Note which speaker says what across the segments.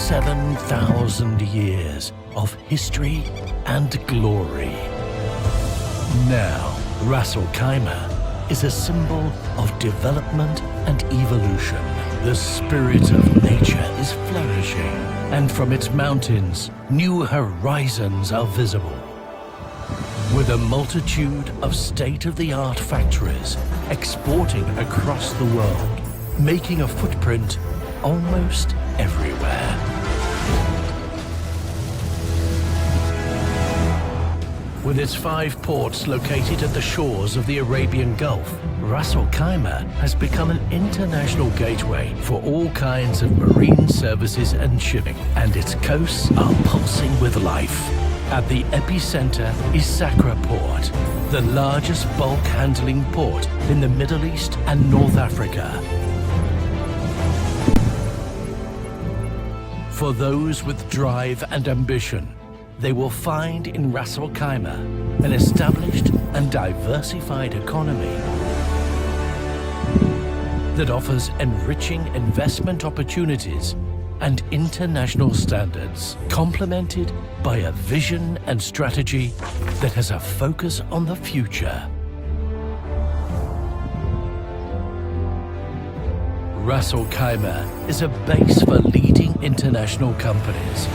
Speaker 1: 7,000 years of history and glory. Now, Ras Al Khaimah is a symbol of development and evolution. The spirit of nature is flourishing, and from its mountains, new horizons are visible. With a multitude of state-of-the-art factories exporting across the world, making a footprint almost everywhere. With its 5 ports located at the shores of the Arabian Gulf, Ras Al Khaimah has become an international gateway for all kinds of marine services and shipping, and its coasts are pulsing with life. At the epicenter is Sakra Port, the largest bulk handling port in the Middle East and North Africa. For those with drive and ambition, they will find in Ras Al Khaimah an established and diversified economy that offers enriching investment opportunities and international standards, complemented by a vision and strategy that has a focus on the future. Ras Al Khaimah is a base for leading international companies,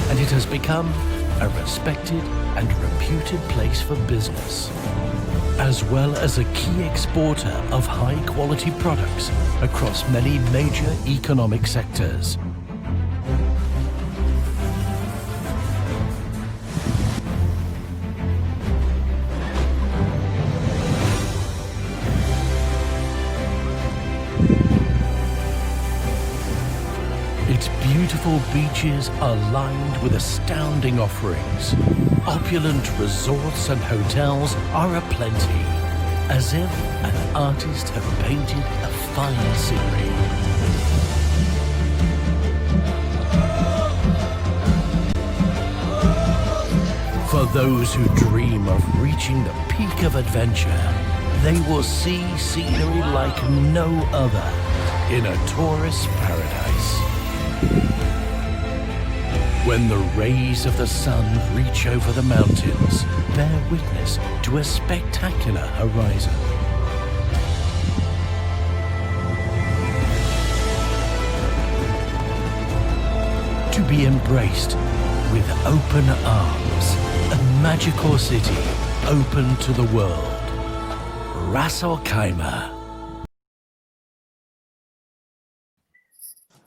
Speaker 1: and it has become a respected and reputed place for business, as well as a key exporter of high-quality products across many major economic sectors. Its beautiful beaches are lined with astounding offerings. Opulent resorts and hotels are aplenty, as if an artist had painted a fine scenery. For those who dream of reaching the peak of adventure, they will see scenery like no other in a tourist paradise. When the rays of the sun reach over the mountains, bear witness to a spectacular horizon. To be embraced with open arms, a magical city open to the world. Ras Al Khaimah.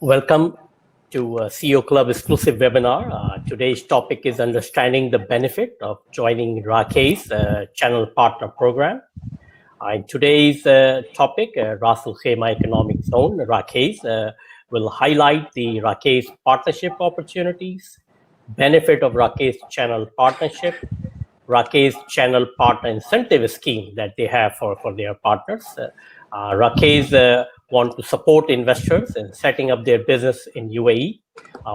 Speaker 2: Welcome to CEO Club exclusive webinar. Today's topic is understanding the benefit of joining Rakez channel partner program. In today's topic, Ras Al Khaimah Economic Zone, Rakez, will highlight the Rakez partnership opportunities, benefit of Rakez channel partnership, Rakez channel partner incentive scheme that they have for their partners. Rakez want to support investors in setting up their business in UAE.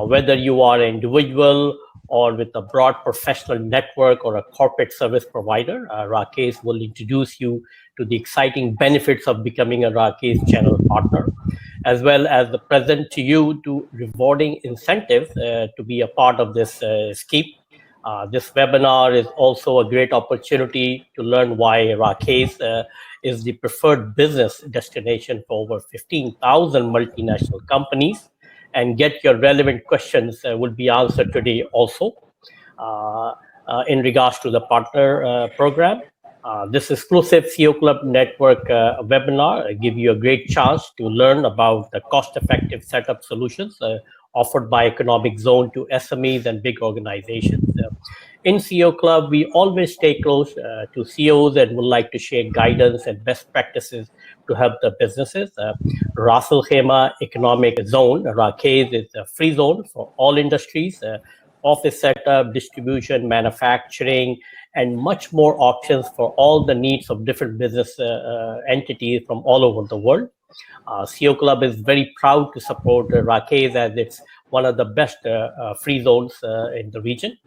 Speaker 2: Whether you are an individual or with a broad professional network or a corporate service provider, Rakez will introduce you to the exciting benefits of becoming a Rakez channel partner, as well as the present to you to rewarding incentives to be a part of this scheme. This webinar is also a great opportunity to learn why Rakez is the preferred business destination for over 15,000 multinational companies, and get your relevant questions will be answered today also. In regards to the partner program, this exclusive CEO Club Network webinar give you a great chance to learn about the cost-effective setup solutions offered by Economic Zone to SMEs and big organizations. In CEO Club, we always stay close to CEOs and would like to share guidance and best practices to help the businesses. Ras Al Khaimah Economic Zone, Rakez, is a free zone for all industries, office setup, distribution, manufacturing, and much more options for all the needs of different business entities from all over the world. CEO Club is very proud to support Rakez as it's one of the best free zones in the region.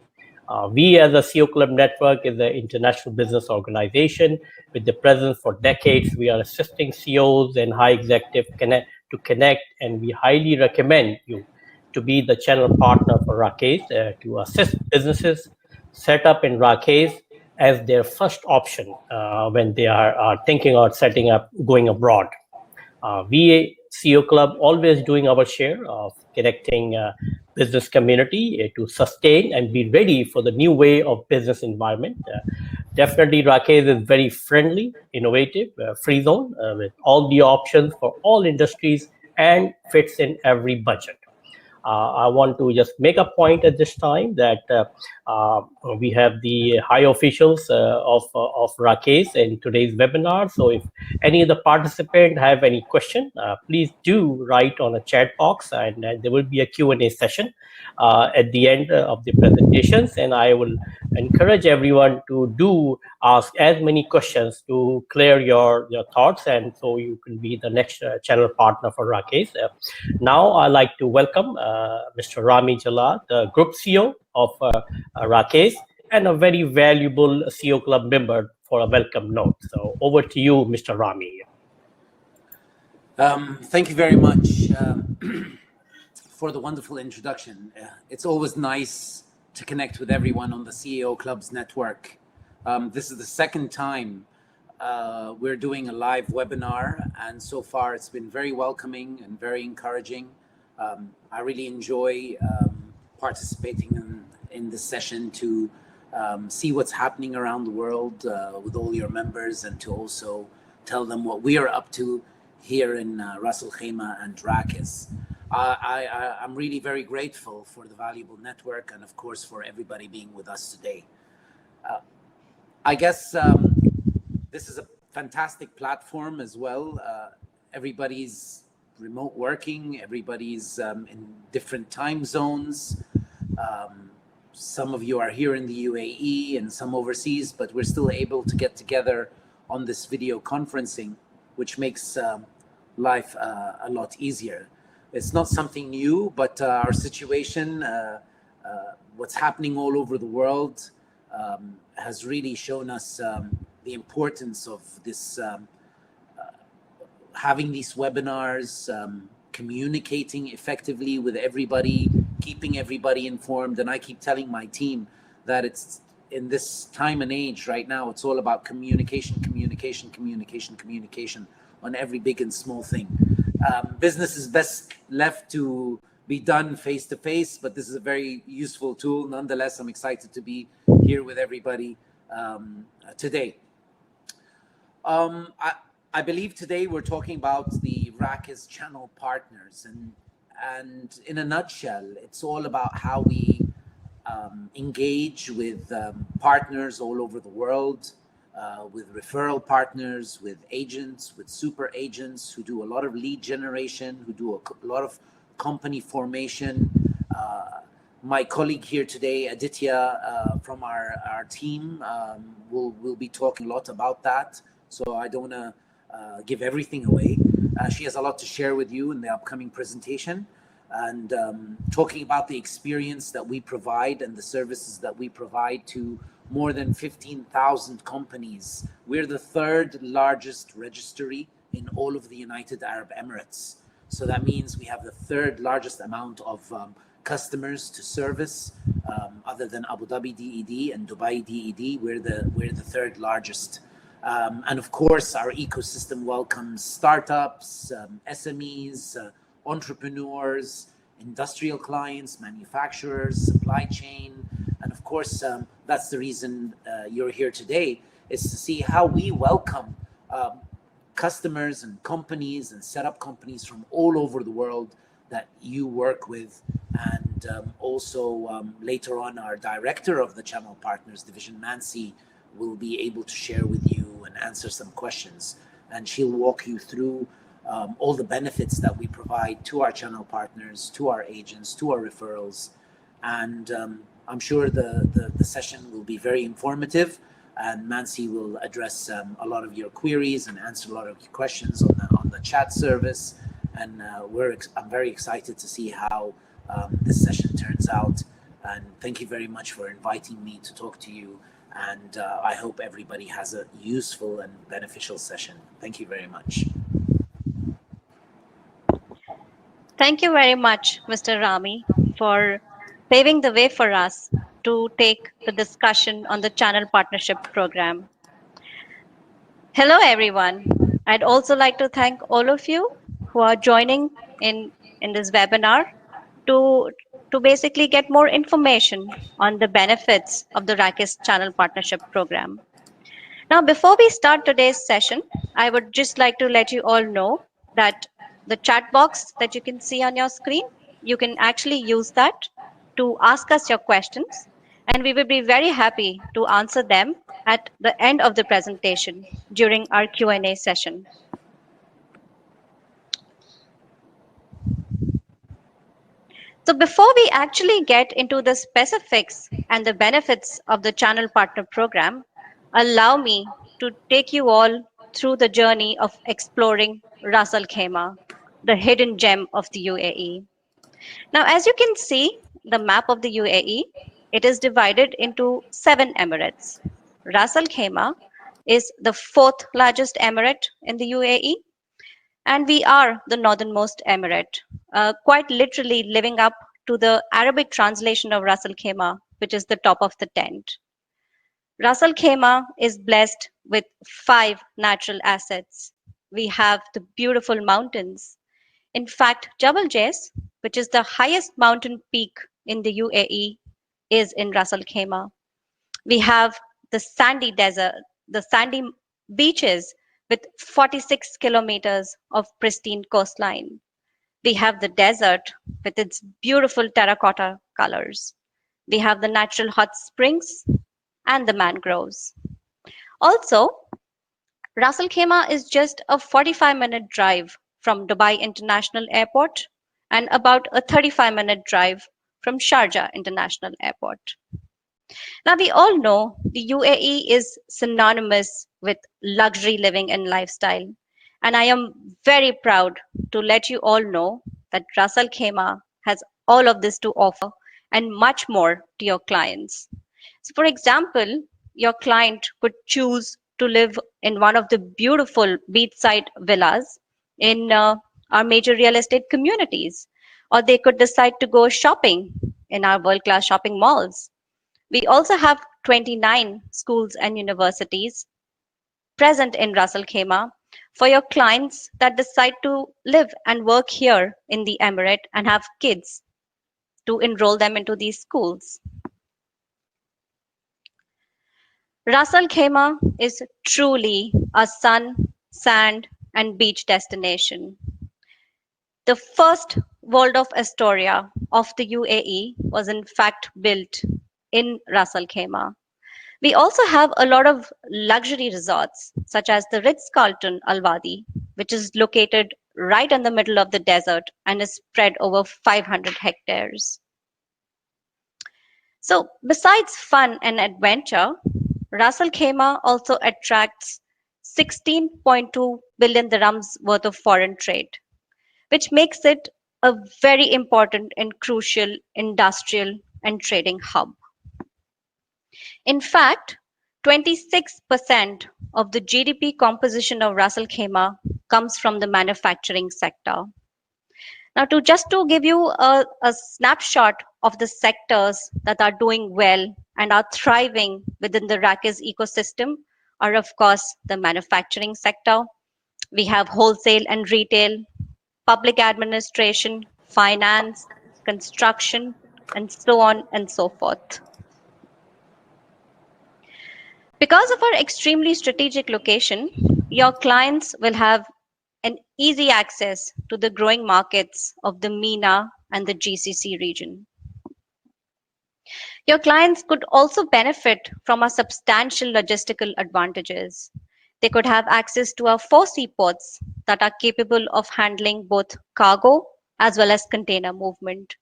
Speaker 2: We as a CEO Club Network is an international business organization with the presence for decades. We are assisting CEOs and high executives to connect, and we highly recommend you to be the channel partner for Rakez to assist businesses set up in Rakez as their first option when they are thinking of setting up, going abroad. We CEO Club always doing our share of connecting business community to sustain and be ready for the new way of business environment. Definitely, Rakez is very friendly, innovative, free zone with all the options for all industries and fits in every budget. I want to just make a point at this time that we have the high officials of Rakez in today's webinar. So if any of the participants have any question, please do write on a chat box, and there will be a Q&A session at the end of the presentations. And I will encourage everyone to do ask as many questions to clear your thoughts, and so you can be the next channel partner for Rakez. Now I'd like to welcome Mr. Rami Jalal, the Group CEO of Rakez, and a very valuable CEO Club member for a welcome note. So over to you, Mr. Rami.
Speaker 3: Thank you very much for the wonderful introduction. It's always nice to connect with everyone on the CEO Club's network. This is the second time we're doing a live webinar, and so far it's been very welcoming and very encouraging. I really enjoy participating in this session to see what's happening around the world with all your members, and to also tell them what we are up to here in Ras Al Khaimah and Rakez. I'm really very grateful for the valuable network, and of course for everybody being with us today. I guess this is a fantastic platform as well. Everybody's remote working, everybody's in different time zones. Some of you are here in the UAE and some overseas, but we're still able to get together on this video conferencing, which makes life a lot easier. It's not something new, but our situation, what's happening all over the world, has really shown us the importance of this, having these webinars, communicating effectively with everybody, keeping everybody informed. And I keep telling my team that it's in this time and age right now, it's all about communication on every big and small thing. Business is best left to be done face to face, but this is a very useful tool. Nonetheless, I'm excited to be here with everybody today. I believe today we're talking about the Rakez channel partners, and in a nutshell, it's all about how we engage with partners all over the world, with referral partners, with agents, with super agents who do a lot of lead generation, who do a lot of company formation. My colleague here today, Aditya, from our team, will be talking a lot about that. So I don't want to give everything away. She has a lot to share with you in the upcoming presentation, and talking about the experience that we provide and the services that we provide to more than 15,000 companies. We're the third largest registry in all of the United Arab Emirates. So that means we have the third largest amount of customers to service, other than Abu Dhabi DED and Dubai DED. We're the third largest. And of course, our ecosystem welcomes startups, SMEs, entrepreneurs, industrial clients, manufacturers, supply chain. And of course, that's the reason you're here today, is to see how we welcome customers and companies and set up companies from all over the world that you work with. And also later on, our director of the Channel Partners Division, Mansi, will be able to share with you and answer some questions. And she'll walk you through all the benefits that we provide to our channel partners, to our agents, to our referrals. And I'm sure the session will be very informative, and Mansi will address a lot of your queries and answer a lot of your questions on the chat service. And I'm very excited to see how this session turns out. And thank you very much for inviting me to talk to you. And I hope everybody has a useful and beneficial session. Thank you very much.
Speaker 4: Thank you very much, Mr. Rami, for paving the way for us to take the discussion on the Channel Partnership Program. Hello, everyone. I'd also like to thank all of you who are joining in this webinar to, to basically get more information on the benefits of the Rakez Channel Partnership Program. Now, before we start today's session, I would just like to let you all know that the chat box that you can see on your screen, you can actually use that to ask us your questions, and we will be very happy to answer them at the end of the presentation during our Q&A session. So before we actually get into the specifics and the benefits of the Channel Partner Program, allow me to take you all through the journey of exploring Ras Al Khaimah, the hidden gem of the UAE. Now, as you can see, the map of the UAE, it is divided into 7 emirates. Ras Al Khaimah is the 4th largest emirate in the UAE, and we are the northernmost emirate, quite literally living up to the Arabic translation of Ras Al Khaimah, which is the top of the tent. Ras Al Khaimah is blessed with 5 natural assets. We have the beautiful mountains. In fact, Jabal Jais, which is the highest mountain peak in the UAE, is in Ras Al Khaimah. We have the sandy desert, the sandy beaches with 46 kilometers of pristine coastline. We have the desert with its beautiful terracotta colors. We have the natural hot springs and the mangroves. Also, Ras Al Khaimah is just a 45-minute drive from Dubai International Airport and about a 35-minute drive from Sharjah International Airport. Now, we all know the UAE is synonymous with luxury living and lifestyle. And I am very proud to let you all know that Ras Al Khaimah has all of this to offer and much more to your clients. So, for example, your client could choose to live in one of the beautiful beachside villas in our major real estate communities, or they could decide to go shopping in our world class shopping malls. We also have 29 schools and universities present in Ras Al Khaimah for your clients that decide to live and work here in the Emirate and have kids to enroll them into these schools. Ras Al Khaimah is truly a sun, sand, and beach destination. The first World of Astoria of the UAE was in fact built in Ras Al Khaimah. We also have a lot of luxury resorts, such as the Ritz-Carlton Al Wadi, which is located right in the middle of the desert and is spread over 500 hectares. So, besides fun and adventure, Ras Al Khaimah also attracts 16.2 billion dirhams worth of foreign trade, which makes it a very important and crucial industrial and trading hub. In fact, 26% of the GDP composition of Ras Al Khaimah comes from the manufacturing sector. Now, to give you a snapshot of the sectors that are doing well and are thriving within the Rakez ecosystem are, of course, the manufacturing sector. We have wholesale and retail, public administration, finance, construction, and so on and so forth. Because of our extremely strategic location, your clients will have an easy access to the growing markets of the MENA and the GCC region. Your clients could also benefit from our substantial logistical advantages. They could have access to our 4 seaports that are capable of handling both cargo as well as container movement.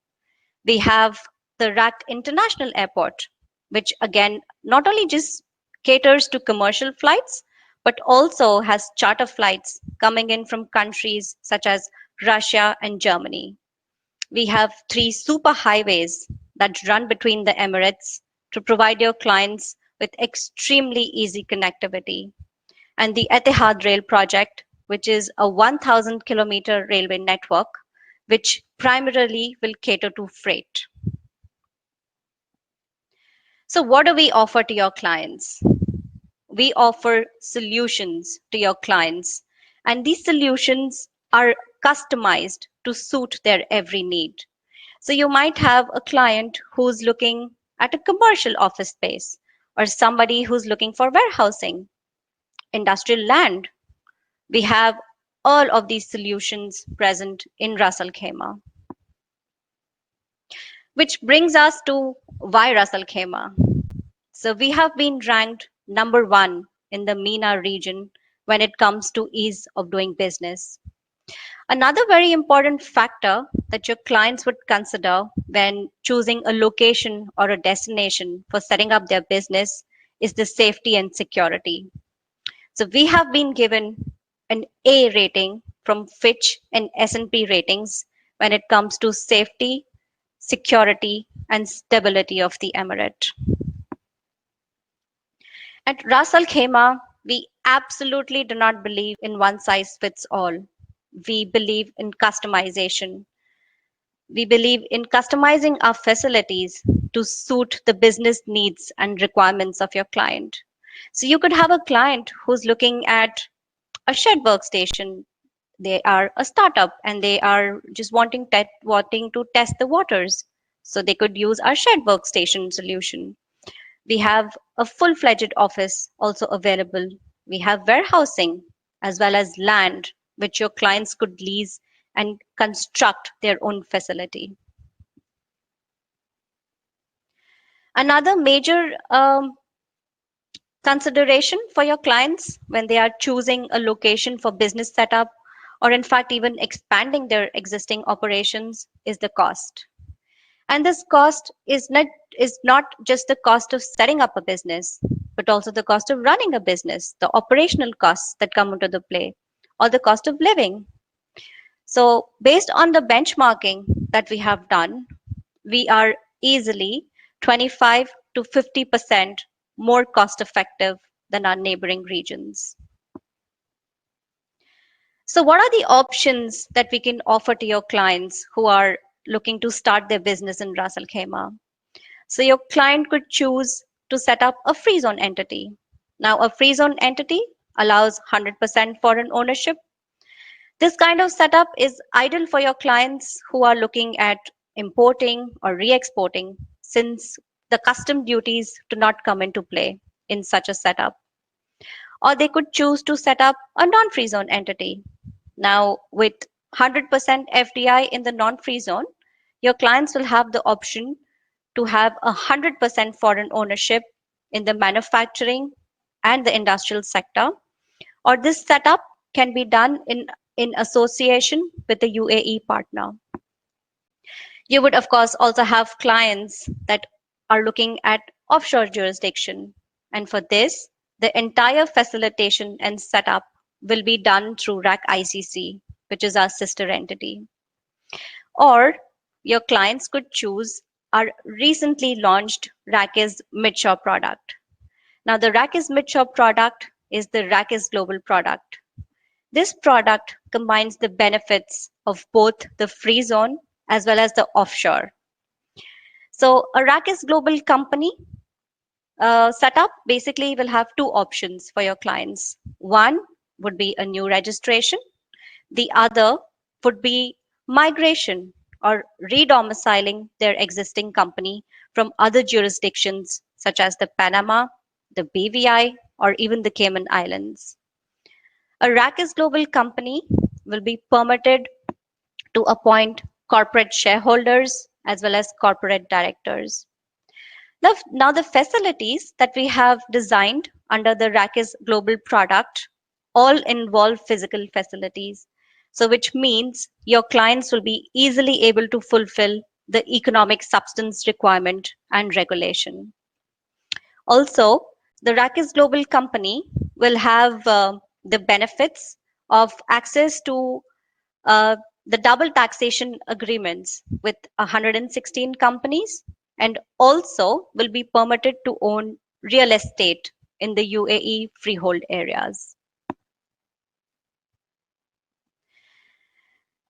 Speaker 4: We have the RAK International Airport, which again not only just caters to commercial flights, but also has charter flights coming in from countries such as Russia and Germany. We have 3 super highways that run between the Emirates to provide your clients with extremely easy connectivity. And the Etihad Rail project, which is a 1,000 kilometer railway network which primarily will cater to freight. So what do we offer to your clients? We offer solutions to your clients, and these solutions are customized to suit their every need. So you might have a client who's looking at a commercial office space, or somebody who's looking for warehousing, industrial land. We have all of these solutions present in Russell Khaimah. Which brings us to why Russell Khaimah. So we have been ranked number one in the MENA region when it comes to ease of doing business. Another very important factor that your clients would consider when choosing a location or a destination for setting up their business is the safety and security. So we have been given an A rating from Fitch and S&P ratings when it comes to safety, security, and stability of the emirate. At Ras Al Khaimah, we absolutely do not believe in one size fits all. We believe in customization. We believe in customizing our facilities to suit the business needs and requirements of your client. So you could have a client who's looking at a shared workstation. They are a startup and they are just wanting to test the waters. So they could use our shared workstation solution. We have a full-fledged office also available. We have warehousing as well as land, which your clients could lease and construct their own facility. Another major consideration for your clients when they are choosing a location for business setup, or in fact even expanding their existing operations, is the cost. And this cost is not just the cost of setting up a business, but also the cost of running a business, the operational costs that come into the play, or the cost of living. So based on the benchmarking that we have done, we are easily 25 to 50% more cost effective than our neighboring regions. So what are the options that we can offer to your clients who are looking to start their business in Ras Al Khaimah? So your client could choose to set up a free zone entity. Now, a free zone entity allows 100% foreign ownership. This kind of setup is ideal for your clients who are looking at importing or re-exporting, since the custom duties do not come into play in such a setup. Or they could choose to set up a non-free zone entity. Now, with 100% FDI in the non-free zone, your clients will have the option to have 100% foreign ownership in the manufacturing and the industrial sector, or this setup can be done in association with a UAE partner. You would, of course, also have clients that are looking at offshore jurisdiction. And for this, the entire facilitation and setup will be done through RAC ICC, which is our sister entity. Or your clients could choose our recently launched Rakez Midshore product. Now, the Rakez Midshore product is the Rakez Global product. This product combines the benefits of both the free zone as well as the offshore. So a Rakez Global company setup basically will have two options for your clients. One would be a new registration. The other would be migration or re-domiciling their existing company from other jurisdictions such as the Panama, the BVI, or even the Cayman Islands. A Rakez Global company will be permitted to appoint corporate shareholders as well as corporate directors. Now the facilities that we have designed under the Rakez Global product all involve physical facilities. So which means your clients will be easily able to fulfill the economic substance requirement and regulation. Also, the Rakez Global company will have the benefits of access to the double taxation agreements with 116 companies, and also will be permitted to own real estate in the UAE freehold areas.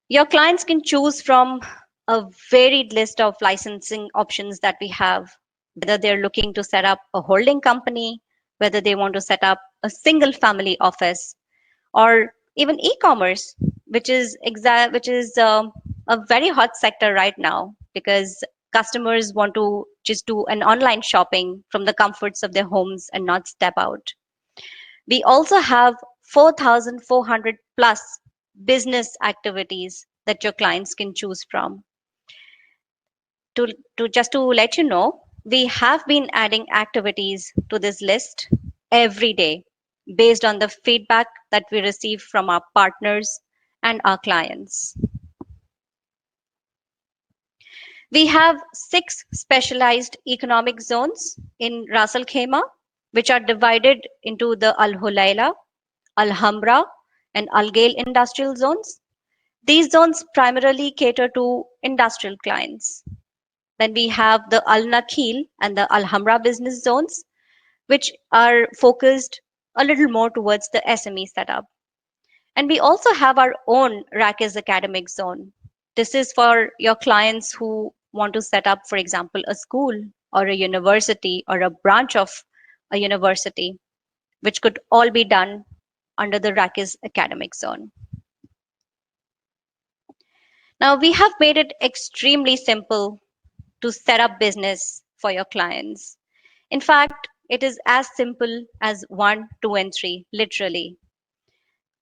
Speaker 4: Your clients can choose from a varied list of licensing options that we have, whether they're looking to set up a holding company, whether they want to set up a single family office, or even e-commerce, which is a very hot sector right now because customers want to just do an online shopping from the comforts of their homes and not step out. We also have 4,400 plus business activities that your clients can choose from. To let you know, we have been adding activities to this list every day based on the feedback that we receive from our partners and our clients. We have 6 specialized economic zones in Ras Al Khaimah, which are divided into the Al Hulaila, Al Hamra, and Al Gail industrial zones. These zones primarily cater to industrial clients. Then we have the Al Nakhil and the Al Hamra business zones, which are focused a little more towards the SME setup. And we also have our own Rakez academic zone. This is for your clients who want to set up, for example, a school or a university or a branch of a university, which could all be done under the Rakez academic zone. Now, we have made it extremely simple to set up business for your clients. In fact, it is as simple as 1, 2, and 3, literally.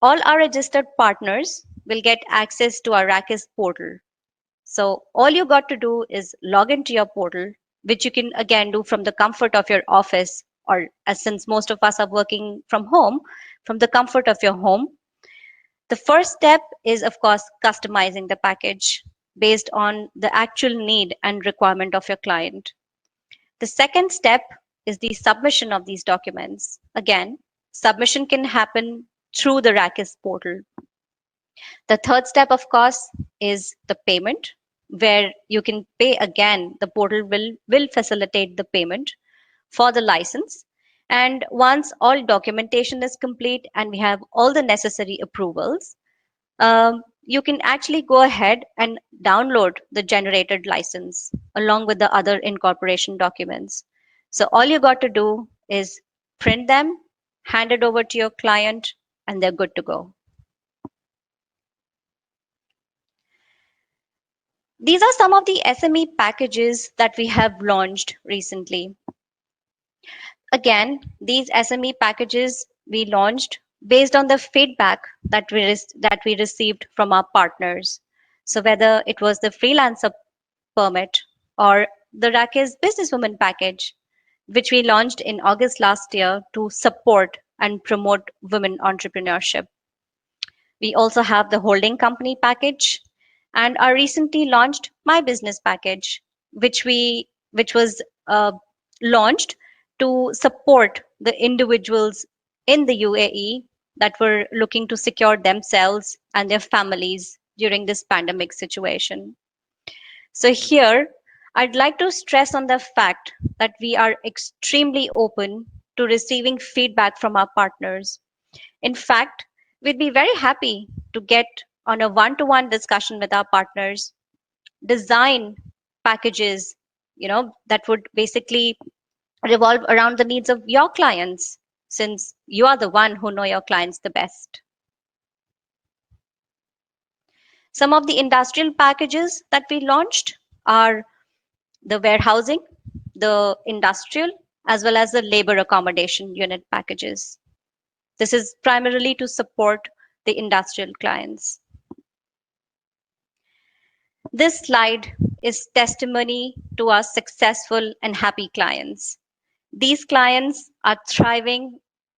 Speaker 4: All our registered partners will get access to our Rakez portal. So all you got to do is log into your portal, which you can again do from the comfort of your office, or as since most of us are working from home, from the comfort of your home. The first step is, of course, customizing the package based on the actual need and requirement of your client. The second step is the submission of these documents. Again, submission can happen through the Rakez portal. The third step, of course, is the payment, where you can pay again. The portal will facilitate the payment for the license. And once all documentation is complete and we have all the necessary approvals, you can actually go ahead and download the generated license along with the other incorporation documents. So all you got to do is print them, hand it over to your client, and they're good to go. These are some of the SME packages that we have launched recently. Again, these SME packages we launched based on the feedback that we received from our partners. So whether it was the freelancer permit or the Rakez businesswoman package, which we launched in August last year to support and promote women entrepreneurship. We also have the holding company package and our recently launched My Business package, which was launched to support the individuals in the UAE that were looking to secure themselves and their families during this pandemic situation. So here, I'd like to stress on the fact that we are extremely open to receiving feedback from our partners. In fact, we'd be very happy to get on a one-to-one discussion with our partners, design packages, that would basically revolve around the needs of your clients, since you are the one who know your clients the best. Some of the industrial packages that we launched are the warehousing, the industrial, as well as the labor accommodation unit packages. This is primarily to support the industrial clients. This slide is testimony to our successful and happy clients. These clients are thriving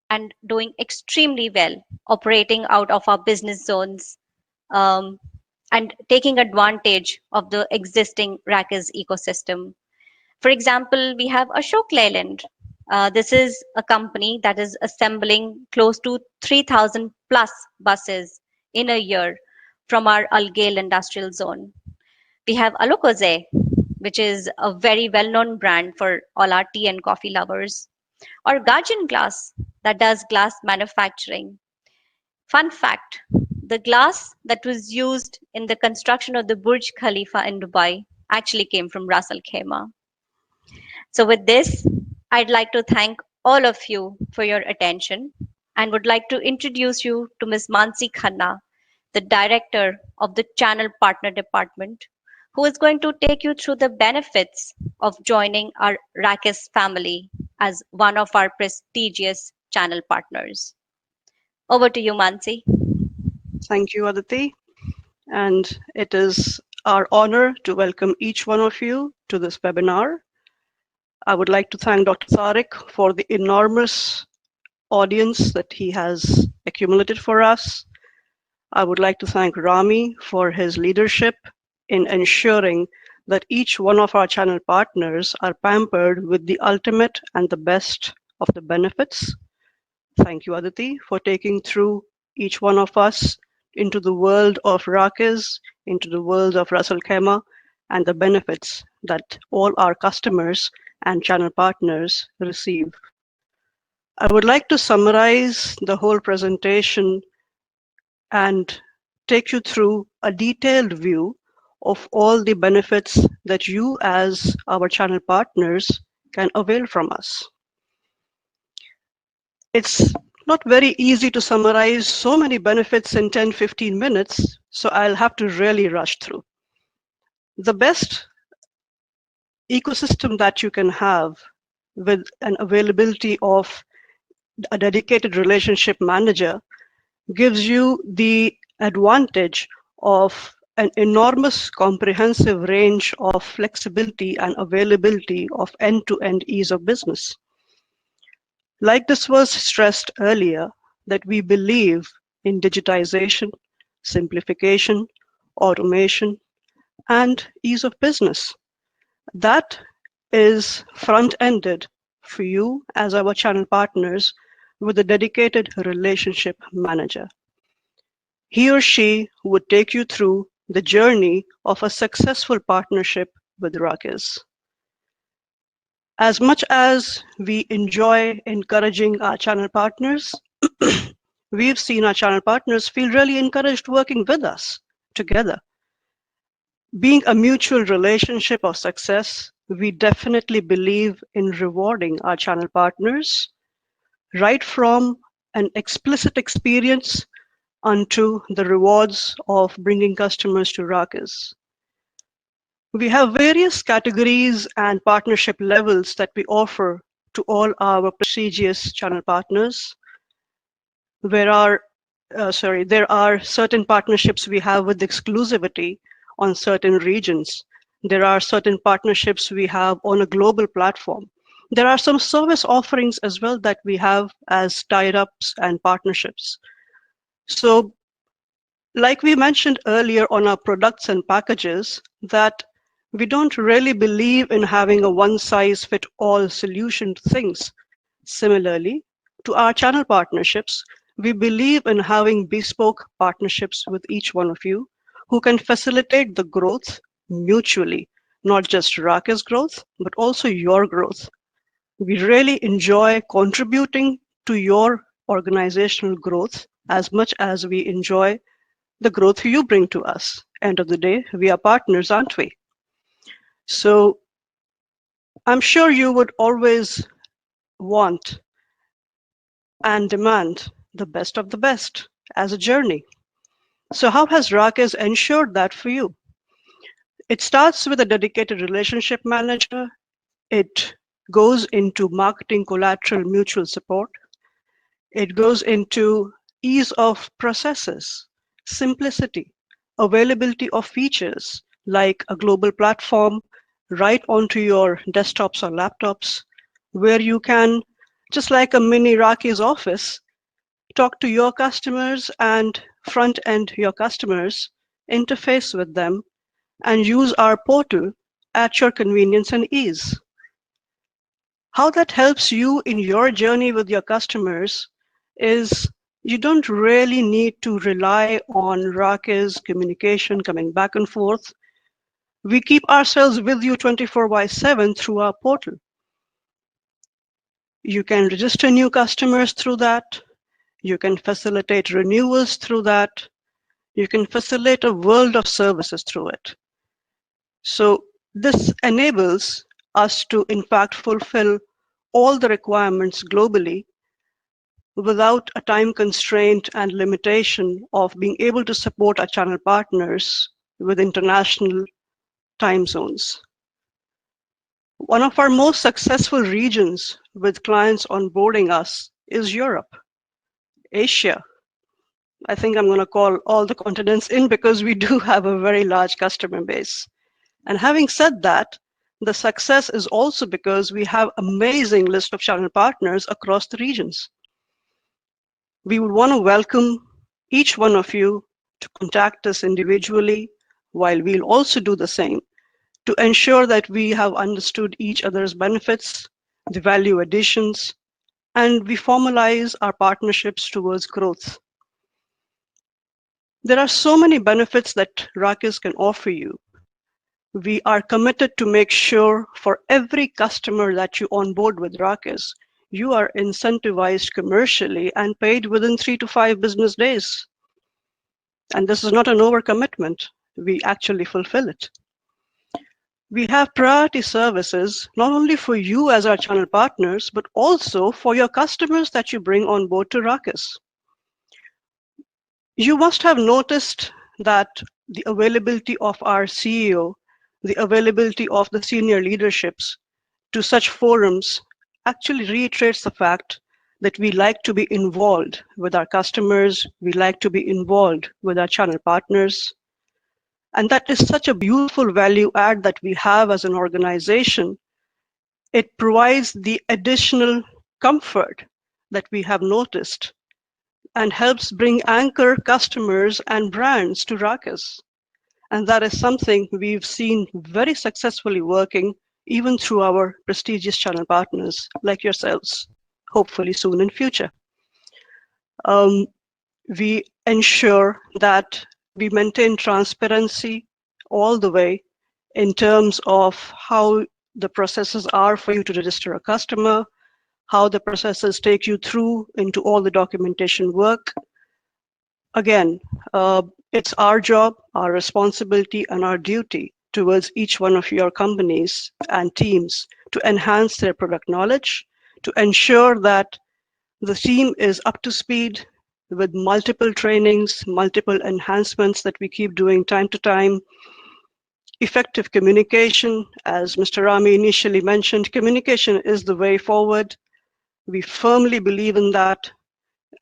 Speaker 4: and doing extremely well, operating out of our business zones and taking advantage of the existing Rakez ecosystem. For example, we have Ashok Leyland. This is a company that is assembling close to 3,000 plus buses in a year from our Al Gail industrial zone. We have Alokoze, which is a very well-known brand for all our tea and coffee lovers, or Guardian Glass that does glass manufacturing. Fun fact, the glass that was used in the construction of the Burj Khalifa in Dubai actually came from Ras Al Khaimah. So, with this, I'd like to thank all of you for your attention and would like to introduce you to Ms. Mansi Khanna, the Director of the Channel Partner Department, who is going to take you through the benefits of joining our Rakez family as one of our prestigious channel partners. Over to you, Mansi.
Speaker 5: Thank you, Aditi. And it is our honor to welcome each one of you to this webinar. I would like to thank Dr. Tariq for the enormous audience that he has accumulated for us. I would like to thank Rami for his leadership in ensuring that each one of our channel partners are pampered with the ultimate and the best of the benefits. Thank you, Aditi, for taking through each one of us into the world of Rakez, into the world of Ras Al Khaimah, and the benefits that all our customers and channel partners receive. I would like to summarize the whole presentation and take you through a detailed view of all the benefits that you as our channel partners can avail from us. It's not very easy to summarize so many benefits in 10-15 minutes, so I'll have to really rush through. The best ecosystem that you can have with an availability of a dedicated relationship manager gives you the advantage of an enormous comprehensive range of flexibility and availability of end-to-end ease of business. Like this was stressed earlier, that we believe in digitization, simplification, automation, and ease of business. That is front-ended for you as our channel partners with a dedicated relationship manager. He or she would take you through the journey of a successful partnership with Rakez. As much as we enjoy encouraging our channel partners, we've seen our channel partners feel really encouraged working with us together. Being a mutual relationship of success, we definitely believe in rewarding our channel partners, right from an explicit experience unto the rewards of bringing customers to Rakez. We have various categories and partnership levels that we offer to all our prestigious channel partners. There are certain partnerships we have with exclusivity on certain regions. There are certain partnerships we have on a global platform. There are some service offerings as well that we have as tie-ups and partnerships. So, like we mentioned earlier on our products and packages, that we don't really believe in having a one-size-fit-all solution to things. Similarly, to our channel partnerships, we believe in having bespoke partnerships with each one of you who can facilitate the growth mutually, not just Rakez growth, but also your growth. We really enjoy contributing to your organizational growth as much as we enjoy the growth you bring to us. End of the day, we are partners, aren't we? So I'm sure you would always want and demand the best of the best as a journey. So how has Rakez ensured that for you? It starts with a dedicated relationship manager. It goes into marketing collateral mutual support. It goes into ease of processes, simplicity, availability of features like a global platform right onto your desktops or laptops, where you can, just like a mini Rakez office, talk to your customers and front end your customers, interface with them, and use our portal at your convenience and ease. How that helps you in your journey with your customers is you don't really need to rely on Rakez communication coming back and forth. We keep ourselves with you 24/7 through our portal. You can register new customers through that. You can facilitate renewals through that. You can facilitate a world of services through it. So this enables us to, in fact, fulfill all the requirements globally without a time constraint and limitation of being able to support our channel partners with international time zones. One of our most successful regions with clients onboarding us is Europe, Asia. I think I'm going to call all the continents in because we do have a very large customer base. And having said that, the success is also because we have amazing list of channel partners across the regions. We would want to welcome each one of you to contact us individually, while we'll also do the same to ensure that we have understood each other's benefits, the value additions, and we formalize our partnerships towards growth. There are so many benefits that Rakez can offer you. We are committed to make sure for every customer that you onboard with Rakez, you are incentivized commercially and paid within 3 to 5 business days. And this is not an overcommitment. We actually fulfill it. We have priority services, not only for you as our channel partners, but also for your customers that you bring on board to Rakez. You must have noticed that the availability of our CEO, the availability of the senior leaderships to such forums actually reiterates the fact that we like to be involved with our customers, we like to be involved with our channel partners. And that is such a beautiful value add that we have as an organization. It provides the additional comfort that we have noticed and helps bring anchor customers and brands to Rakez. And that is something we've seen very successfully working even through our prestigious channel partners like yourselves, hopefully soon in future. We ensure that we maintain transparency all the way in terms of how the processes are for you to register a customer, how the processes take you through into all the documentation work. Again, it's our job, our responsibility, and our duty towards each one of your companies and teams to enhance their product knowledge, to ensure that the team is up to speed with multiple trainings, multiple enhancements that we keep doing time to time. Effective communication, as Mr. Rami initially mentioned, communication is the way forward. We firmly believe in that.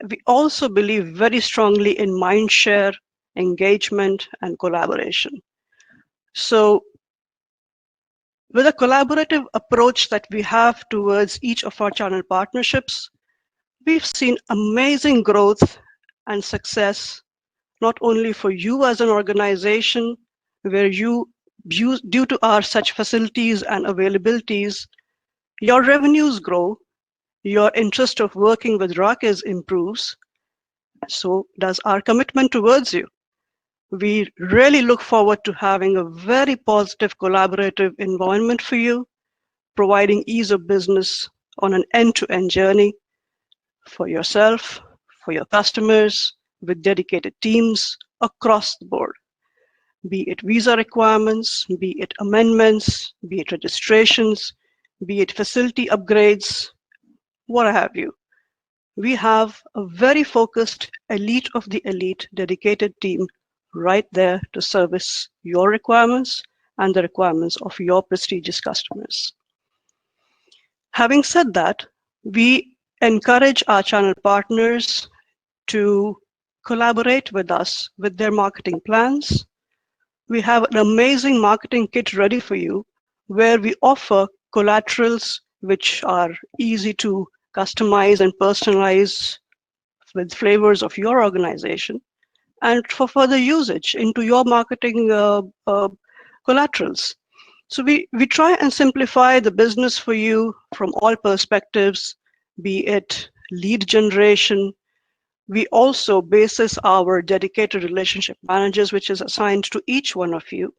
Speaker 5: We also believe very strongly in mind share, engagement, and collaboration. So with a collaborative approach that we have towards each of our channel partnerships, we've seen amazing growth and success, not only for you as an organization, where you, due to our such facilities and availabilities, your revenues grow, your interest of working with Rakez improves, so does our commitment towards you. We really look forward to having a very positive collaborative environment for you, providing ease of business on an end-to-end journey for yourself, for your customers, with dedicated teams across the board, be it visa requirements, be it amendments, be it registrations, be it facility upgrades, what have you. We have a very focused elite of the elite dedicated team right there to service your requirements and the requirements of your prestigious customers. Having said that, we encourage our channel partners to collaborate with us with their marketing plans. We have an amazing marketing kit ready for you where we offer collaterals which are easy to customize and personalize with flavors of your organization and for further usage into your marketing collaterals. So we try and simplify the business for you from all perspectives, be it lead generation. We also basis our dedicated relationship managers, which is assigned to each one of you.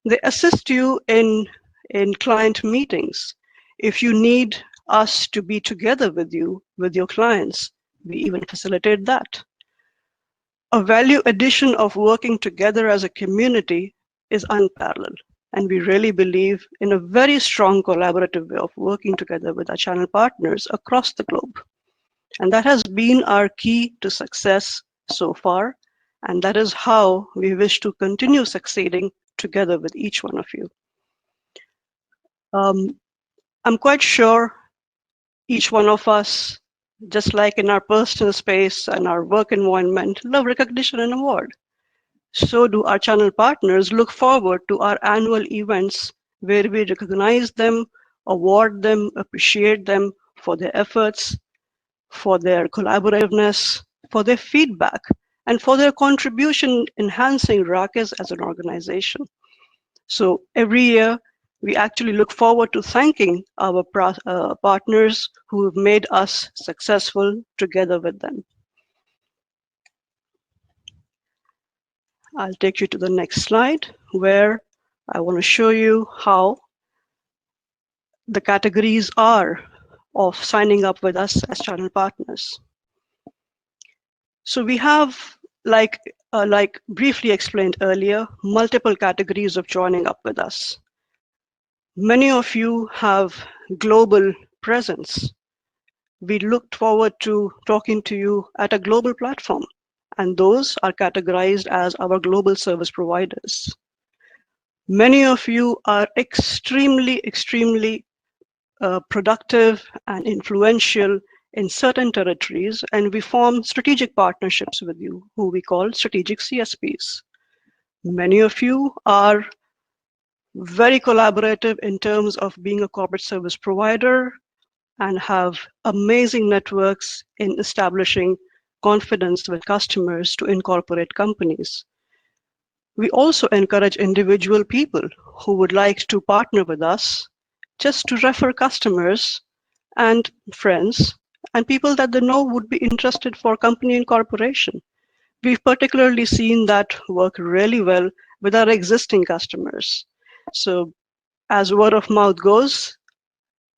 Speaker 5: They assist you in client meetings. If you need us to be together with you, with your clients, we even facilitate that. A value addition of working together as a community is unparalleled. And we really believe in a very strong collaborative way of working together with our channel partners across the globe. And that has been our key to success so far. And that is how we wish to continue succeeding together with each one of you. I'm quite sure each one of us, just like in our personal space and our work environment, love recognition and award. So do our channel partners look forward to our annual events where we recognize them, award them, appreciate them for their efforts, for their collaborativeness, for their feedback, and for their contribution enhancing Rakez as an organization. So every year, we actually look forward to thanking our partners who have made us successful together with them. I'll take you to the next slide where I want to show you how the categories are of signing up with us as channel partners. So we have, like briefly explained earlier, multiple categories of joining up with us. Many of you have global presence. We look forward to talking to you at a global platform, and those are categorized as our global service providers. Many of you are extremely productive and influential in certain territories, and we form strategic partnerships with you, who we call strategic CSPs. Many of you are very collaborative in terms of being a corporate service provider and have amazing networks in establishing confidence with customers to incorporate companies. We also encourage individual people who would like to partner with us just to refer customers and friends and people that they know would be interested for company incorporation. We've particularly seen that work really well with our existing customers. So as word of mouth goes,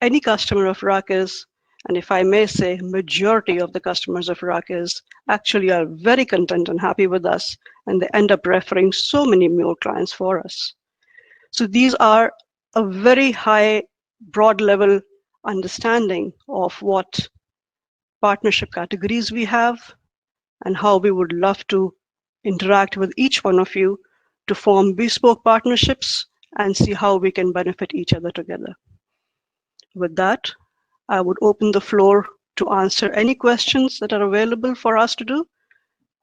Speaker 5: any customer of Rakez, and if I may say, majority of the customers of Rakez actually are very content and happy with us, and they end up referring so many more clients for us. So these are a very high, broad level understanding of what partnership categories we have and how we would love to interact with each one of you to form bespoke partnerships and see how we can benefit each other together. With that, I would open the floor to answer any questions that are available for us to do.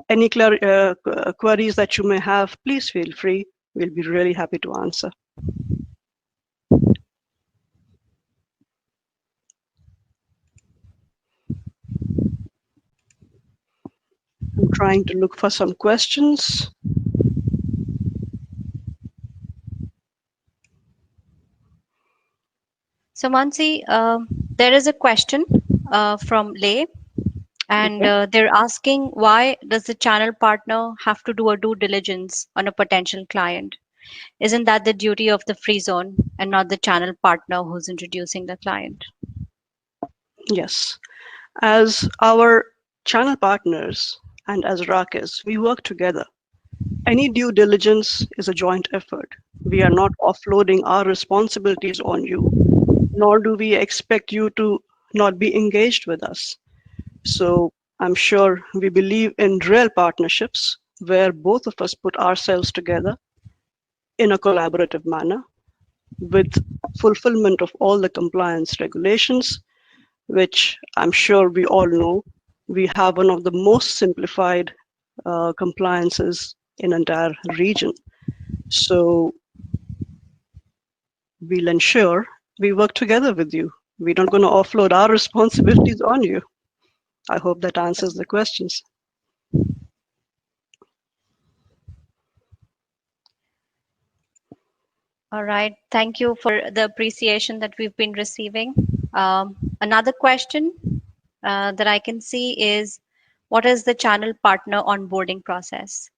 Speaker 5: Any queries that you may have, please feel free. We'll be really happy to answer. I'm trying to look for some questions.
Speaker 4: So Mansi, there is a question from Lay, and they're asking, why does the channel partner have to do a due diligence on a potential client? Isn't that the duty of the free zone and not the channel partner who's introducing the client?
Speaker 5: Yes, as our channel partners and as Rakez, we work together. Any due diligence is a joint effort. We are not offloading our responsibilities on you, nor do we expect you to not be engaged with us. So I'm sure we believe in real partnerships where both of us put ourselves together in a collaborative manner with fulfillment of all the compliance regulations, which I'm sure we all know. We have one of the most simplified compliances in entire region. So we'll ensure we work together with you. We're not going to offload our responsibilities on you. I hope that answers the questions.
Speaker 4: All right. Thank you for the appreciation that we've been receiving. Another question that I can see is, what is the channel partner onboarding process?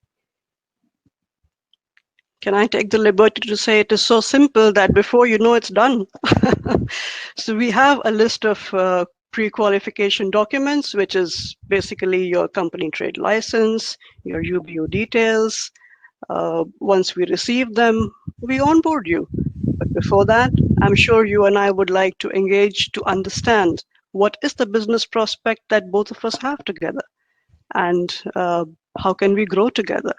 Speaker 5: Can I take the liberty to say it is so simple that before you know it's done? So we have a list of pre-qualification documents, which is basically your company trade license, your UBO details. Once we receive them, we onboard you. But before that, I'm sure you and I would like to engage to understand what is the business prospect that both of us have together, and how can we grow together?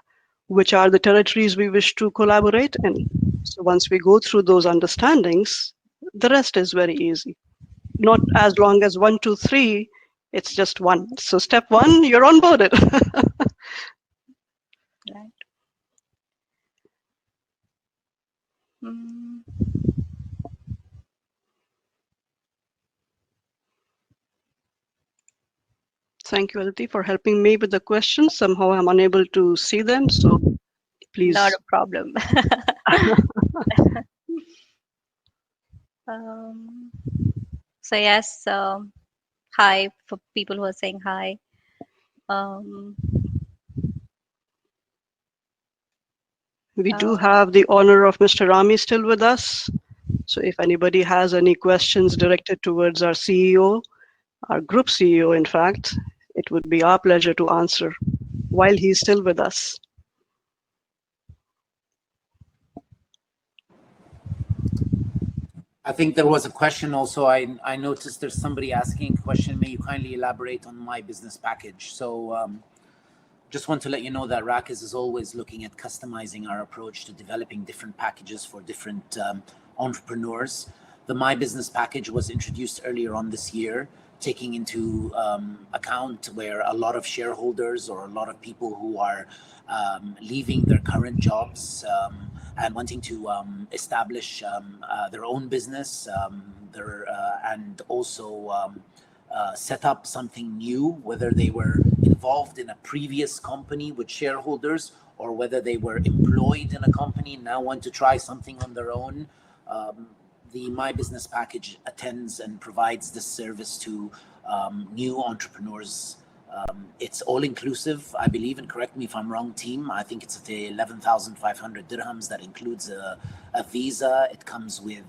Speaker 5: Which are the territories we wish to collaborate in? So once we go through those understandings, the rest is very easy. Not as long as 1, 2, 3, it's just one. So step 1, you're onboarded.
Speaker 4: Right. Mm,
Speaker 5: Thank you, Aditi, for helping me with the questions. Somehow I'm unable to see them, so please.
Speaker 4: not a problem. um, so yes, hi for people who are saying hi. Um,
Speaker 5: We do
Speaker 4: uh,
Speaker 5: have the honor of Mr. Rami still with us. So if anybody has any questions directed towards our CEO, our group CEO, in fact, it would be our pleasure to answer while he's still with us.
Speaker 3: I think there was a question also. I noticed there's somebody asking a question. May you kindly elaborate on my business package? So just want to let you know that Rakez is always looking at customizing our approach to developing different packages for different entrepreneurs. The My Business Package was introduced earlier on this year, taking into account where a lot of shareholders or a lot of people who are leaving their current jobs and wanting to establish their own business, and also set up something new, whether they were involved in a previous company with shareholders or whether they were employed in a company and now want to try something on their own. The My Business Package attends and provides this service to new entrepreneurs. It's all inclusive, I believe, and correct me if I'm wrong, team. I think it's at 11,500 dirhams. That includes a visa. It comes with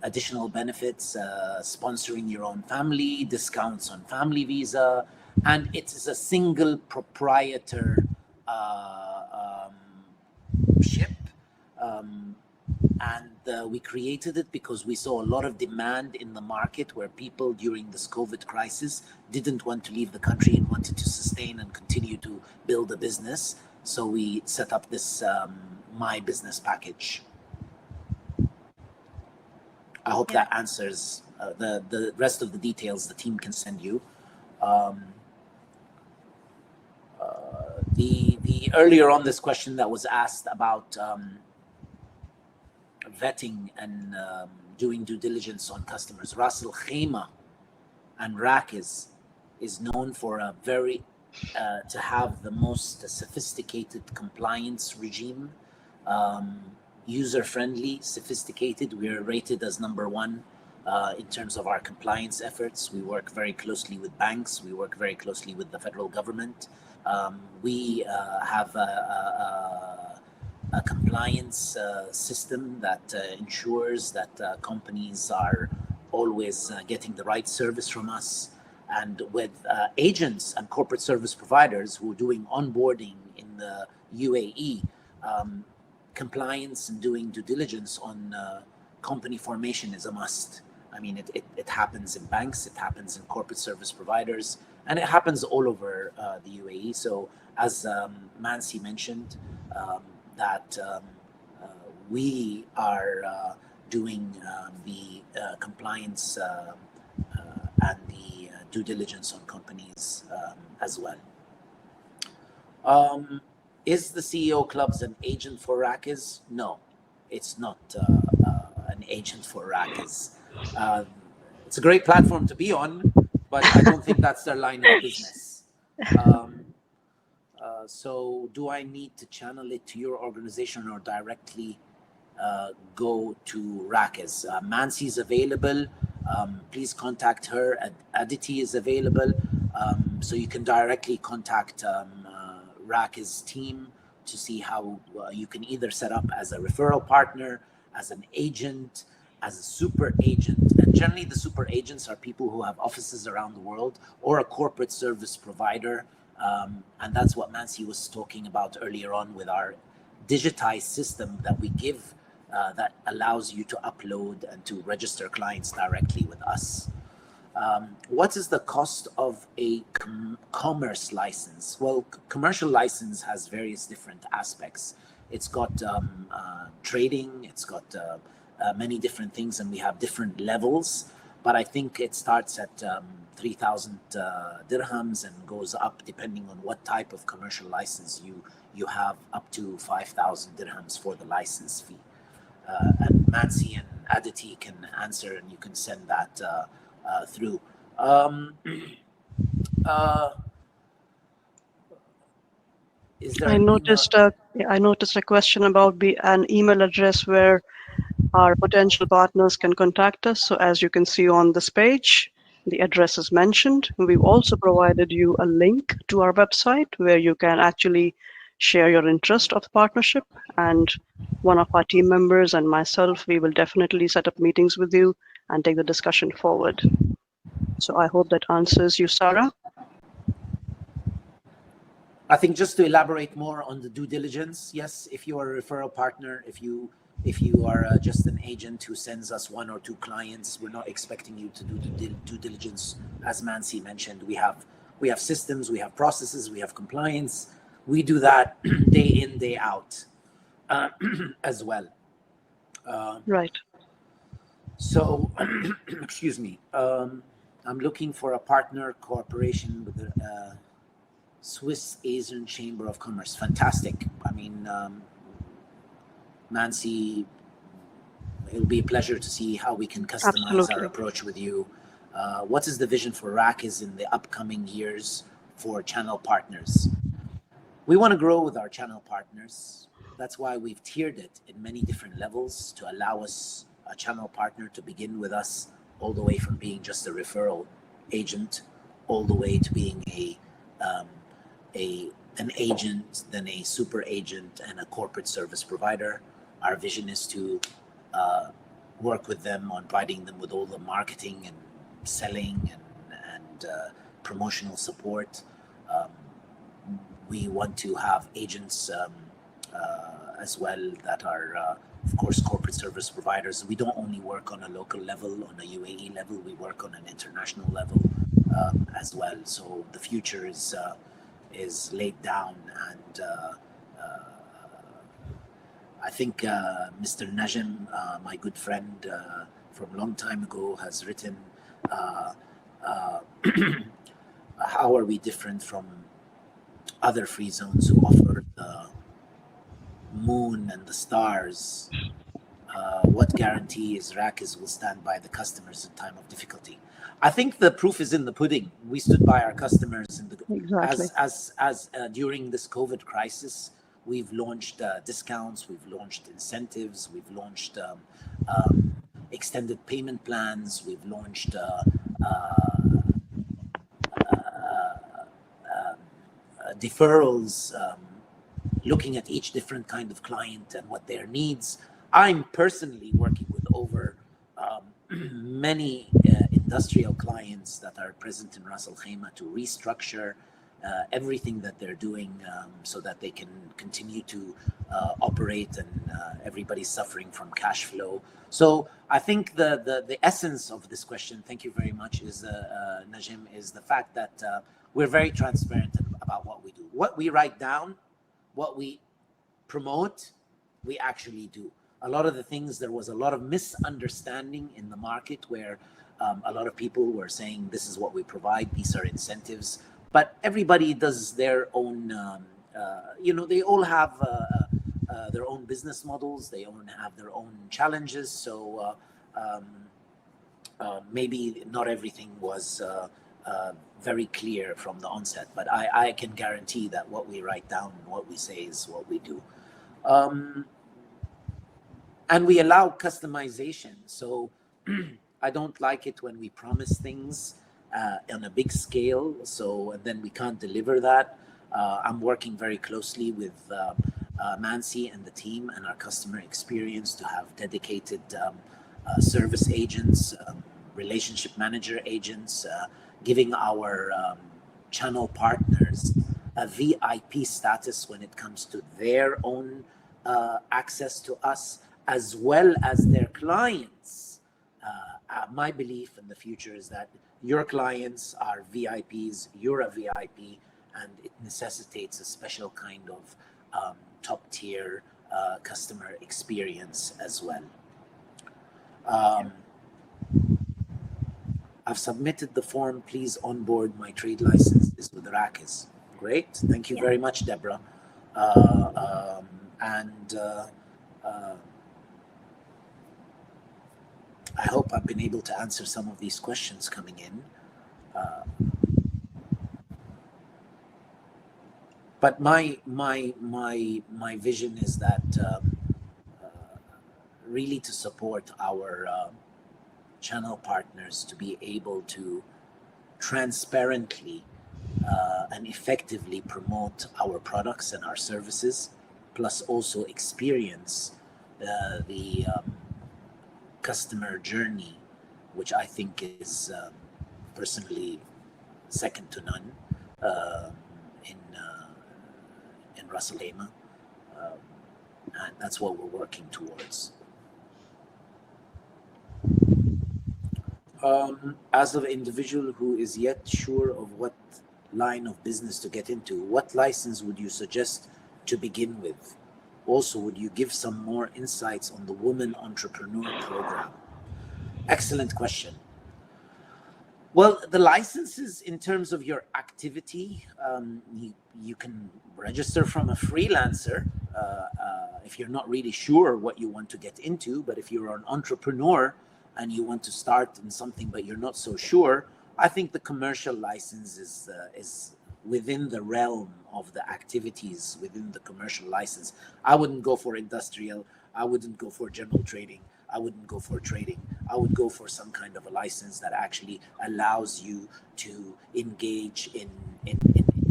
Speaker 3: additional benefits, sponsoring your own family, discounts on family visa, and it is a single proprietor ship. And we created it because we saw a lot of demand in the market where people during this COVID crisis didn't want to leave the country and wanted to sustain and continue to build a business. So we set up this My Business Package. I hope that answers the rest of the details the team can send you. The earlier on this question that was asked about vetting and doing due diligence on customers. Khaimah and Rakez is known for a very to have the most sophisticated compliance regime, user-friendly, sophisticated. We are rated as #1 in terms of our compliance efforts. We work very closely with banks. We work very closely with the federal government. We have a compliance system that ensures that companies are always getting the right service from us. And with agents and corporate service providers who are doing onboarding in the UAE, compliance and doing due diligence on company formation is a must. I mean, it happens in banks, it happens in corporate service providers, and it happens all over the UAE. So as Mansi mentioned, that we are doing the compliance and the due diligence on companies as well. Is the CEO Clubs an agent for Rakez? No, it's not an agent for Rakez. It's a great platform to be on, but I don't think that's their line of business. So do I need to channel it to your organization or directly go to Rakez? Mansi is available. Please contact her. Aditi is available. So you can directly contact Rakez team to see how you can either set up as a referral partner, as an agent, as a super agent, and generally the super agents are people who have offices around the world or a corporate service provider. And that's what Mansi was talking about earlier on with our digitized system that we give that allows you to upload and to register clients directly with us. What is the cost of a commerce license? Well, commercial license has various different aspects. It's got trading, it's got many different things, and we have different levels. But I think it starts at 3,000 dirhams and goes up depending on what type of commercial license you have, up to 5,000 dirhams for the license fee. And Mansi and Aditi can answer, and you can send that through. Is there
Speaker 5: I noticed a question about an email address where our potential partners can contact us. So as you can see on this page, the address is mentioned. We've also provided you a link to our website where you can actually share your interest of the partnership, and one of our team members and myself, we will definitely set up meetings with you and take the discussion forward. So I hope that answers you, Sarah.
Speaker 3: I think just to elaborate more on the due diligence, yes, if you are a referral partner, if you are just an agent who sends us 1 or 2 clients, we're not expecting you to do due diligence. As Mansi mentioned, we have systems, we have processes, we have compliance. We do that day in, day out as well.
Speaker 5: Right.
Speaker 3: So, excuse me, I'm looking for a partner cooperation with the Swiss Asian Chamber of Commerce. Fantastic. I mean, Mansi, it'll be a pleasure to see how we can customize our approach with you. What is the vision for Rakez in the upcoming years for channel partners? We want to grow with our channel partners. That's why we've tiered it in many different levels to allow us, a channel partner, to begin with us all the way from being just a referral agent, all the way to being an agent, then a super agent, and a corporate service provider. Our vision is to work with them on providing them with all the marketing and selling and promotional support. We want to have agents as well that are, of course, corporate service providers. We don't only work on a local level, on a UAE level, we work on an international level as well. So the future is laid down, and I think Mr. Najm, my good friend from a long time ago, has written, how are we different from other free zones who offer the moon and the stars? What guarantee is Rakez will stand by the customers in time of difficulty? I think the proof is in the pudding. We stood by our customers in the,
Speaker 5: Exactly.
Speaker 3: as during this COVID crisis. We've launched discounts, we've launched incentives, we've launched extended payment plans, we've launched deferrals, looking at each different kind of client and what their needs. I'm personally working with over many industrial clients that are present in Ras Al Khaimah to restructure everything that they're doing so that they can continue to operate, and everybody's suffering from cash flow. So I think the essence of this question, thank you very much, is Najm, is the fact that we're very transparent about what we do. What we write down, what we promote, we actually do. A lot of the things, there was a lot of misunderstanding in the market where a lot of people were saying, this is what we provide, these are incentives. But everybody does their own, they all have their own business models, they all have their own challenges. So maybe not everything was very clear from the onset, but I can guarantee that what we write down and what we say is what we do. And we allow customization. So I don't like it when we promise things on a big scale, and then we can't deliver that. I'm working very closely with Mansi and the team and our customer experience to have dedicated service agents, relationship manager agents, giving our channel partners a VIP status when it comes to their own access to us, as well as their clients. My belief in the future is that your clients are VIPs, you're a VIP, and it necessitates a special kind of top tier customer experience as well. I've submitted the form. Please onboard my trade licenses with Rakez. Great. Thank you very much, Deborah. I hope I've been able to answer some of these questions coming in. But my vision is that really to support our channel partners to be able to transparently and effectively promote our products and our services, plus also experience the customer journey, which I think is personally second to none in Ras Al Khaimah, and that's what we're working towards. As an individual who is yet sure of what line of business to get into, what license would you suggest to begin with? Also, would you give some more insights on the Women Entrepreneur Program? Excellent question. Well, the licenses in terms of your activity, you can register from a freelancer if you're not really sure what you want to get into. But if you're an entrepreneur and you want to start in something but you're not so sure, I think the commercial license is within the realm of the activities within the commercial license. I wouldn't go for industrial. I wouldn't go for general trading. I wouldn't go for trading. I would go for some kind of a license that actually allows you to engage in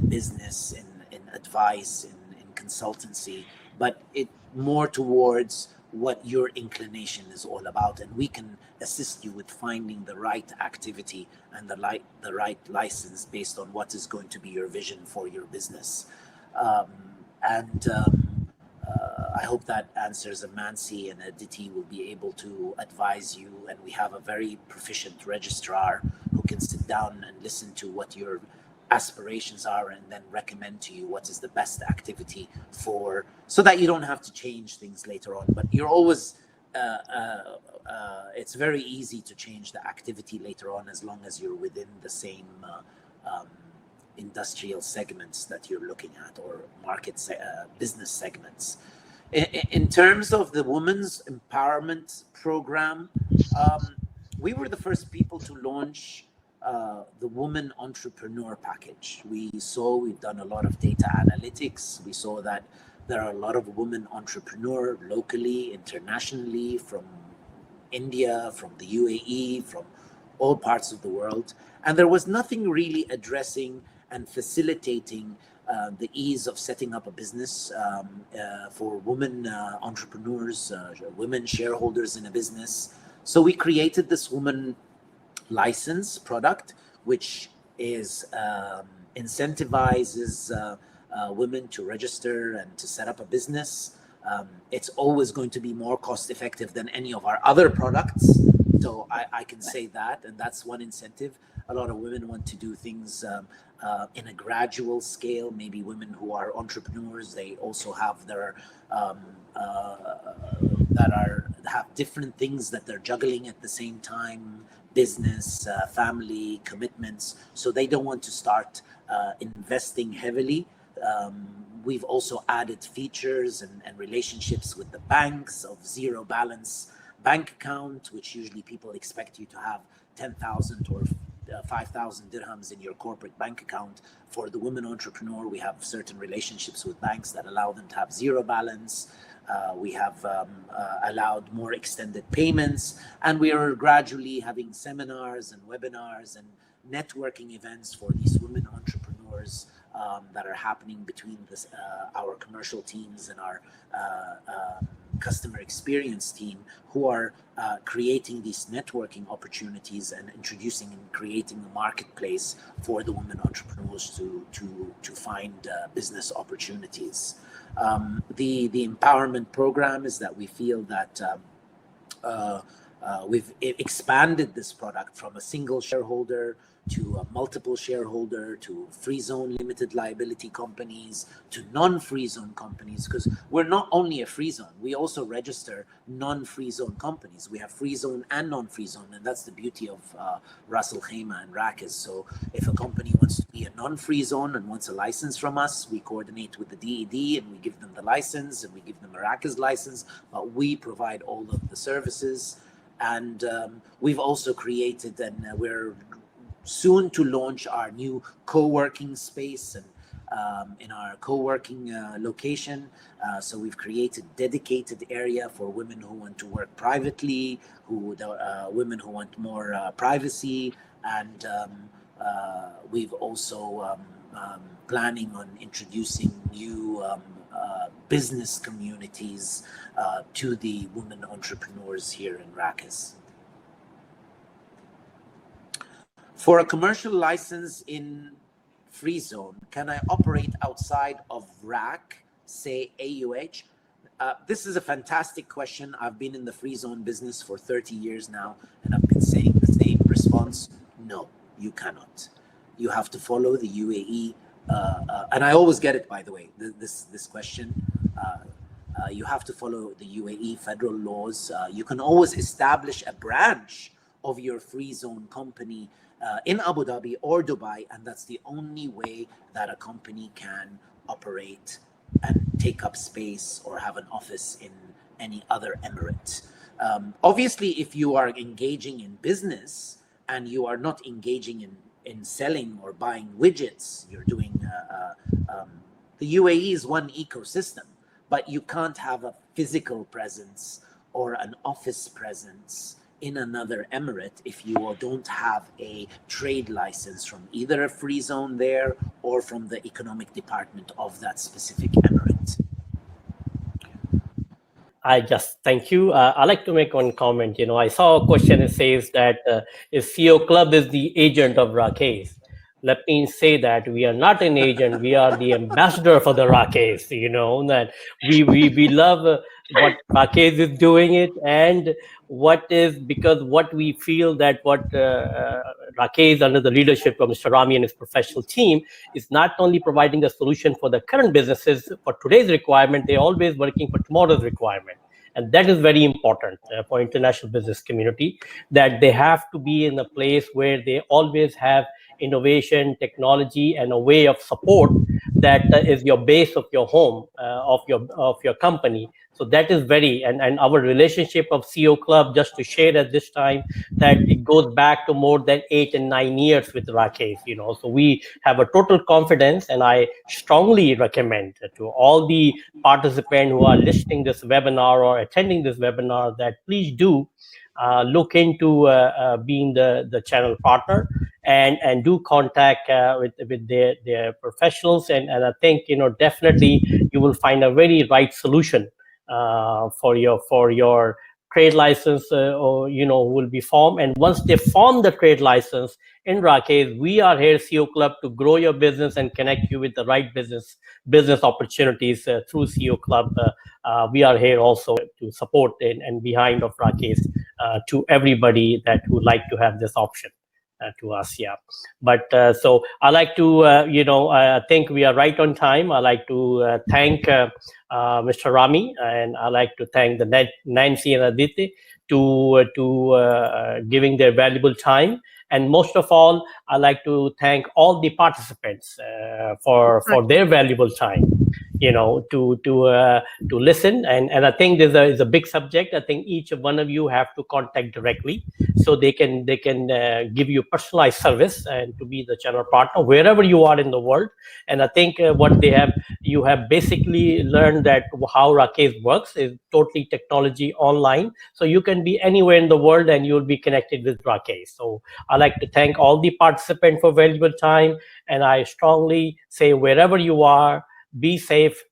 Speaker 3: business, in advice, in consultancy, but it more towards what your inclination is all about, and we can assist you with finding the right activity and the right license based on what is going to be your vision for your business. I hope that answers. Mansi and Aditi will be able to advise you, and we have a very proficient registrar who can sit down and listen to what your aspirations are and then recommend to you what is the best activity for, so that you don't have to change things later on. But you're always it's very easy to change the activity later on as long as you're within the same industrial segments that you're looking at, or business segments. In terms of the Women's Empowerment Program, we were the first people to launch the Women Entrepreneur Package. We've done a lot of data analytics. We saw that there are a lot of women entrepreneurs locally, internationally, from India, from the UAE, from all parts of the world. And there was nothing really addressing and facilitating the ease of setting up a business for women entrepreneurs, women shareholders in a business. So we created this woman license product, which is incentivizes women to register and to set up a business. It's always going to be more cost effective than any of our other products. So I can say that, and that's one incentive. A lot of women want to do things in a gradual scale. Maybe women who are entrepreneurs, they also have their have different things that they're juggling at the same time, business, family, commitments. So they don't want to start investing heavily. We've also added features and relationships with the banks of zero balance bank account, which usually people expect you to have 10,000 or 5,000 dirhams in your corporate bank account. For the women entrepreneur, we have certain relationships with banks that allow them to have zero balance. We have allowed more extended payments, and we are gradually having seminars and webinars and networking events for these women entrepreneurs that are happening between our commercial teams and our customer experience team who are creating these networking opportunities and introducing and creating a marketplace for the women entrepreneurs to find business opportunities. The empowerment program is that we feel that we've expanded this product from a single shareholder to a multiple shareholder, to free zone limited liability companies, to non-free zone companies, because we're not only a free zone, we also register non-free zone companies. We have free zone and non-free zone, and that's the beauty of Ras Al Khaimah and Rakez. So if a company wants to be a non-free zone and wants a license from us, we coordinate with the DED and we give them the license and we give them a Rakez license, but we provide all of the services. And we've also created, and we're soon to launch our new co-working space and in our co-working location. So we've created dedicated area for women who want to work privately, women who want more privacy, and we've also planning on introducing new business communities to the women entrepreneurs here in Rakez. For a commercial license in free zone, can I operate outside of RAK, say AUH? This is a fantastic question. I've been in the free zone business for 30 years now, and I've been saying the same response. No, you cannot. You have to follow the UAE, and I always get it, by the way, this question. You have to follow the UAE federal laws. You can always establish a branch of your free zone company in Abu Dhabi or Dubai, and that's the only way that a company can operate and take up space or have an office in any other emirate. Obviously, if you are engaging in business and you are not engaging in selling or buying widgets, you're doing the UAE is one ecosystem, but you can't have a physical presence or an office presence in another emirate if you don't have a trade license from either a free zone there or from the economic department of that specific emirate.
Speaker 2: I just thank you. I'd like to make one comment. You know, I saw a question that says that if CEO Club is the agent of Rakez. Let me say that we are not an agent. We are the ambassador for the Rakez. You know, that we love what Rakez is doing it, and because what we feel that what Rakez under the leadership of Mr. Rami and his professional team is not only providing a solution for the current businesses for today's requirement, they're always working for tomorrow's requirement. And that is very important for international business community, that they have to be in a place where they always have innovation, technology, and a way of support that is your base of your home, of your company. So that is and our relationship of CEO Club, just to share at this time, that it goes back to more than 8 and 9 years with Rakez, you know. So we have a total confidence, and I strongly recommend to all the participants who are listening this webinar or attending this webinar that please do look into being the channel partner and do contact with their professionals, and I think, you know, definitely you will find a very right solution for your trade license, or, you know, will be formed. And once they form the trade license in Rakez, we are here, CEO Club, to grow your business and connect you with the right business opportunities through CEO Club. We are here also to support and behind of Rakez to everybody that would like to have this option to us. Yeah, but so I like to I think we are right on time. I like to thank Mr. Rami, and I like to thank the Nancy and Aditi to giving their valuable time. And most of all, I like to thank all the participants for their valuable time, you know, to listen. And I think there's a big subject. I think each one of you have to contact directly, so they can give you personalized service and to be the channel partner wherever you are in the world. And I think you have basically learned that how Rakez works is totally technology online, so you can be anywhere in the world and you'll be connected with Rakez. So I like to thank all the participants for valuable time, and I strongly say, wherever you are, be safe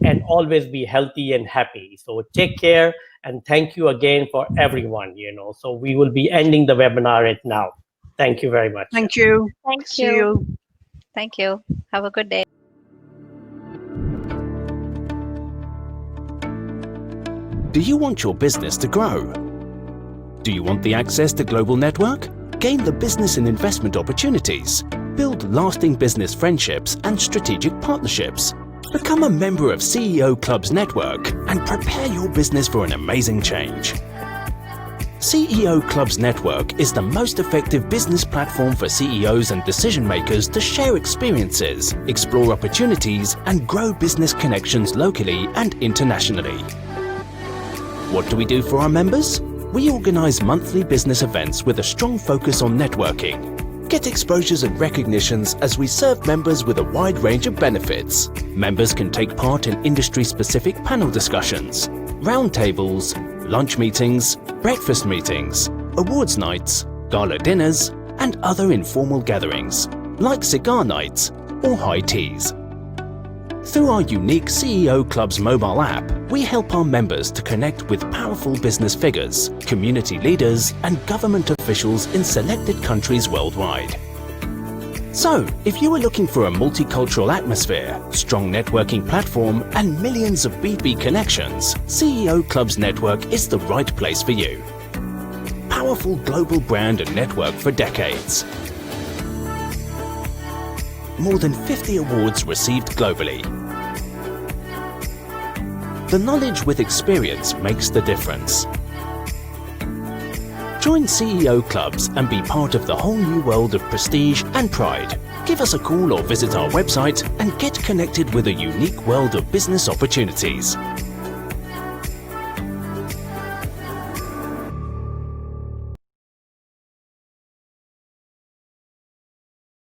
Speaker 2: and and always be healthy and happy. So take care, and thank you again for everyone. So we will be ending the webinar right now. Thank you very much.
Speaker 5: Thank you.
Speaker 4: Thank
Speaker 5: See
Speaker 4: you.
Speaker 5: you.
Speaker 4: Thank you. Have a good day.
Speaker 6: Do you want your business to grow? Do you want the access to global network? Gain the business and investment opportunities? Build lasting business friendships and strategic partnerships? Become a member of CEO Club's network and prepare your business for an amazing change. CEO Club's network is the most effective business platform for CEOs and decision makers to share experiences, explore opportunities, and grow business connections locally and internationally. What do we do for our members? We organize monthly business events with a strong focus on networking. Get exposures and recognitions as we serve members with a wide range of benefits. Members can take part in industry-specific panel discussions, roundtables, lunch meetings, breakfast meetings, awards nights, gala dinners, and other informal gatherings, like cigar nights or high teas. Through our unique CEO Club's mobile app, we help our members to connect with powerful business figures, community leaders, and government officials in selected countries worldwide. So, if you are looking for a multicultural atmosphere, strong networking platform, and millions of B2B connections, CEO Club's network is the right place for you. Powerful global brand and network for decades. More than 50 awards received globally. The knowledge with experience makes the difference. Join CEO Clubs and be part of the whole new world of prestige and pride. Give us a call or visit our website and get connected with a unique world of business opportunities.